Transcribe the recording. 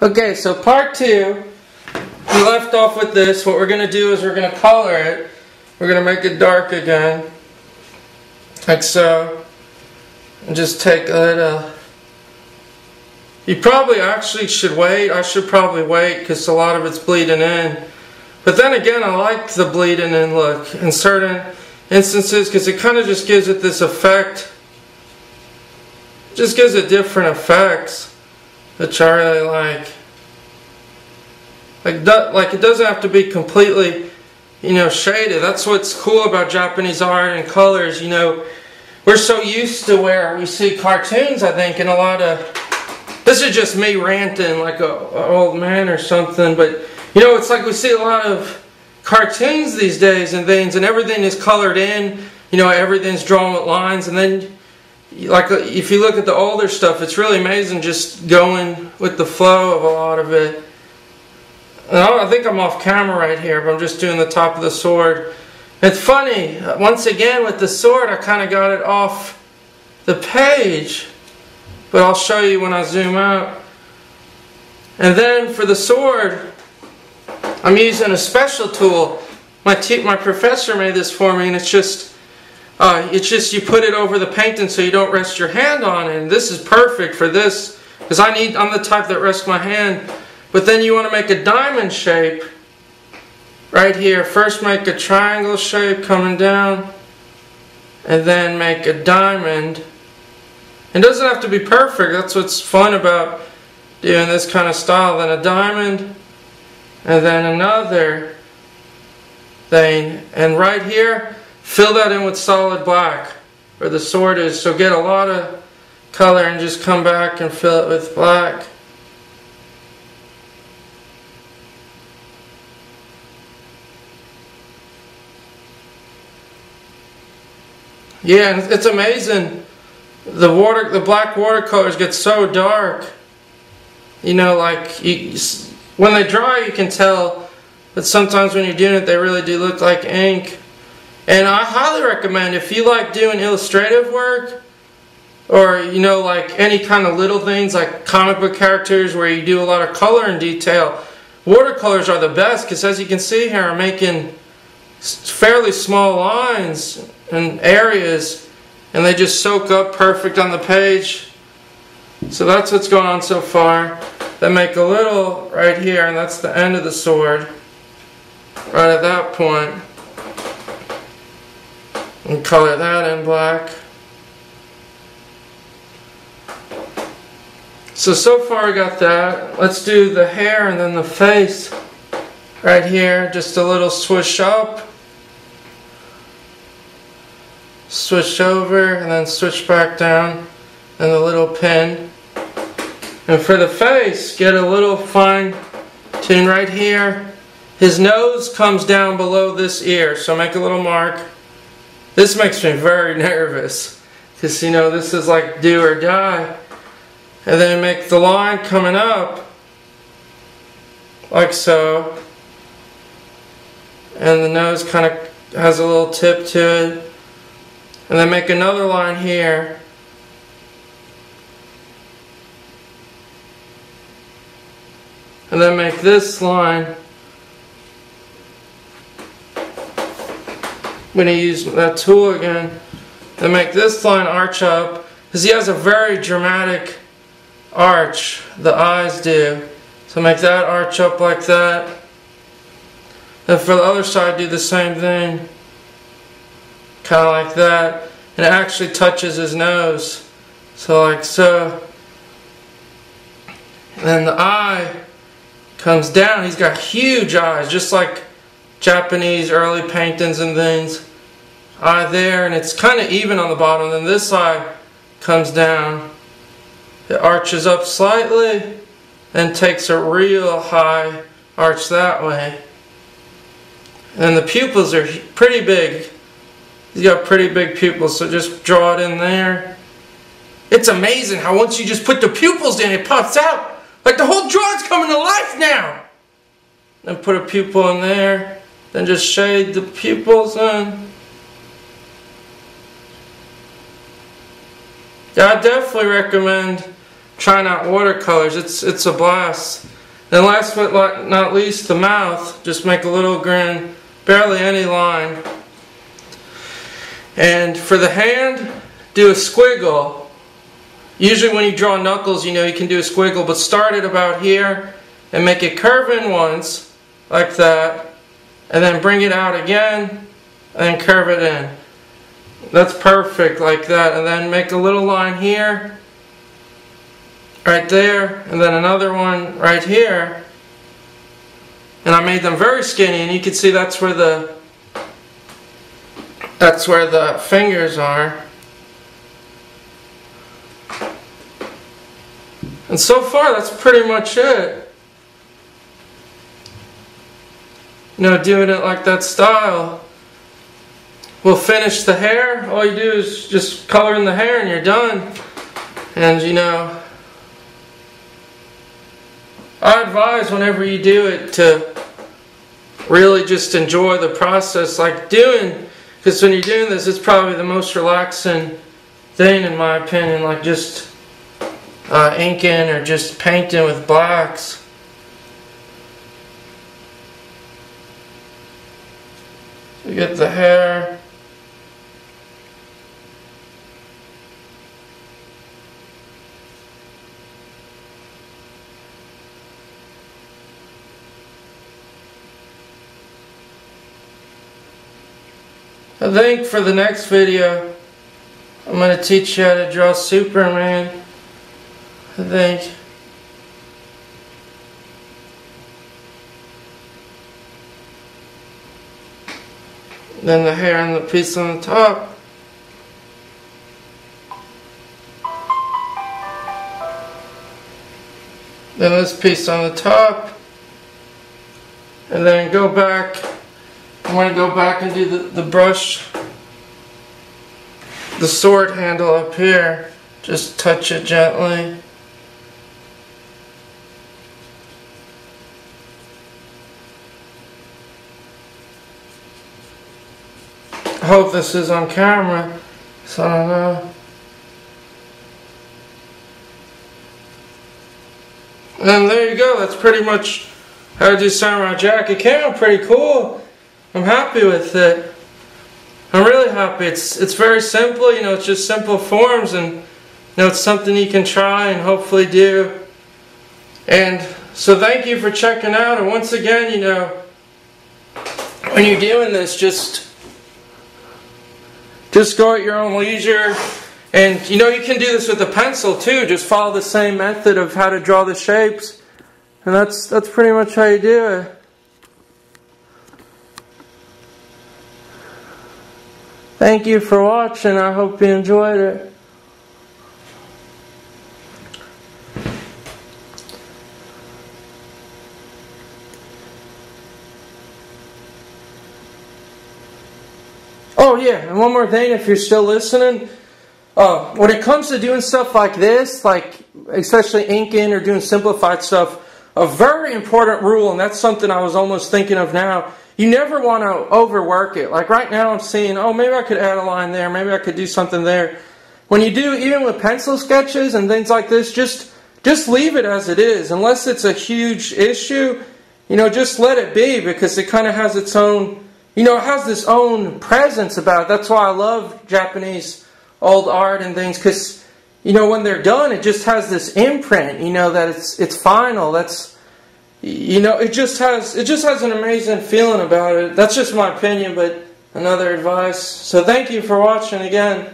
Okay, so part 2, we left off with this. What we're going to do is we're going to color it. We're going to make it dark again, like so, and just take a little. You probably actually should wait. I should probably wait because a lot of it's bleeding in. But then again, I like the bleeding in look in certain instances because it kind of just gives it this effect. Just gives it different effects, which I really like. Like it doesn't have to be completely, shaded. That's what's cool about Japanese art and colors. We're so used to where we see cartoons, I think, and a lot of. This is just me ranting like an old man or something, but it's like we see a lot of cartoons these days and things, and everything is colored in. Everything's drawn with lines, and then. Like if you look at the older stuff, it's really amazing just going with the flow of a lot of it. And I think I'm off camera right here, but I'm just doing the top of the sword. It's funny, once again with the sword I kind of got it off the page, but I'll show you when I zoom out. And then for the sword, I'm using a special tool. My professor made this for me, and it's just you put it over the painting so you don't rest your hand on it. And this is perfect for this because I'm the type that rests my hand. But then you want to make a diamond shape right here. First make a triangle shape coming down and then make a diamond. It doesn't have to be perfect. That's what's fun about doing this kind of style. Then a diamond and then another thing. And right here, fill that in with solid black where the sword is. So get a lot of color and just come back and fill it with black. Yeah, and it's amazing. The black watercolors get so dark. When they dry you can tell, but sometimes when you're doing it they really do look like ink. And I highly recommend, if you like doing illustrative work, or like any kind of little things like comic book characters where you do a lot of color and detail, watercolors are the best because, as you can see here, I'm making fairly small lines and areas, and they just soak up perfect on the page. So that's what's going on so far. Then make a little right here, and that's the end of the sword, right at that point. And color that in black. So far we got that. Let's do the hair and then the face right here. Just a little swish up, swish over, and then switch back down, and the little pin. And for the face, get a little fine tune right here. His nose comes down below this ear, so make a little mark. This makes me very nervous because this is like do or die. And then make the line coming up like so, and the nose kind of has a little tip to it, and then make another line here, and then make this line. I'm going to use that tool again to make this line arch up, because he has a very dramatic arch, the eyes do. So make that arch up like that. And for the other side, do the same thing, kind of like that. And it actually touches his nose, so like so. And then the eye comes down. He's got huge eyes, just like Japanese early paintings and things. Eye there, and it's kind of even on the bottom. Then this eye comes down. It arches up slightly, and takes a real high arch that way. And the pupils are pretty big. He's got pretty big pupils, so just draw it in there. It's amazing how once you just put the pupils in, it pops out. Like the whole drawing's coming to life now. Then put a pupil in there. Then just shade the pupils in. Yeah, I definitely recommend trying out watercolors. It's a blast. Then last but not least, the mouth. Just make a little grin, barely any line. And for the hand, do a squiggle. Usually when you draw knuckles, you know you can do a squiggle, but start it about here and make it curve in once, like that, and then bring it out again, and then curve it in. That's perfect, like that. And then make a little line here, right there, and then another one right here. And I made them very skinny, and you can see that's where the fingers are. And so far, that's pretty much it. You know, doing it like that style. We'll finish the hair. All you do is just color in the hair and you're done. And you know, I advise whenever you do it to really just enjoy the process, like doing, because when you're doing this, it's probably the most relaxing thing in my opinion, like just inking or just painting with blacks. You get the hair. I think for the next video, I'm going to teach you how to draw Superman. I think. Then the hair and the piece on the top. Then this piece on the top. And then go back. I'm going to go back and do the brush, the sword handle up here. Just touch it gently. I hope this is on camera, so I don't know. And there you go, that's pretty much how to do Samurai Jack. It came out pretty cool. I'm happy with it. I'm really happy. It's very simple, you know, it's just simple forms, and you know, it's something you can try and hopefully do. And so thank you for checking out, and once again, you know, when you're doing this, just go at your own leisure. And you know, you can do this with a pencil too. Just follow the same method of how to draw the shapes. And that's pretty much how you do it. Thank you for watching. I hope you enjoyed it. Oh yeah, and one more thing, if you're still listening, when it comes to doing stuff like this, like especially inking or doing simplified stuff, a very important rule, and that's something I was almost thinking of now, you never want to overwork it. Like right now I'm seeing, oh, maybe I could add a line there, maybe I could do something there. When you do, even with pencil sketches and things like this, just leave it as it is. Unless it's a huge issue, you know, just let it be, because it kind of has its own, you know, it has this own presence about it. That's why I love Japanese old art and things, because, you know, when they're done, it just has this imprint, you know, that it's final. That's, you know, it just has an amazing feeling about it. That's just my opinion, but another advice. So thank you for watching again.